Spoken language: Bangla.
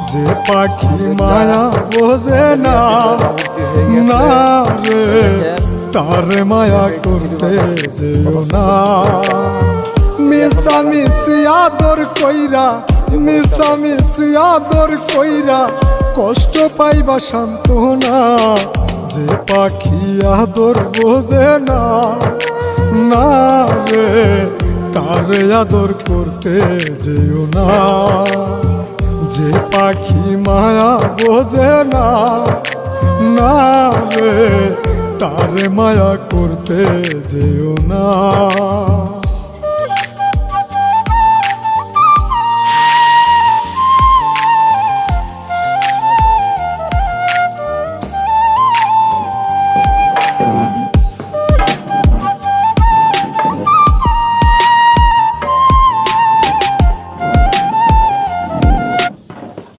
যে পাখি মায়া বোঝে না, না রে তারে মায়া করতে যেও না। মিশামিশি আদর কইরা, মিশামিশি আদর কইরা কষ্ট পাইবা সান্ত্বনা। যে পাখি আদর বোঝে না, না রে তারে আদর করতে যেও না। যে পাখি মায়া বোঝে না, না রে তারে মায়া করতে যেও না।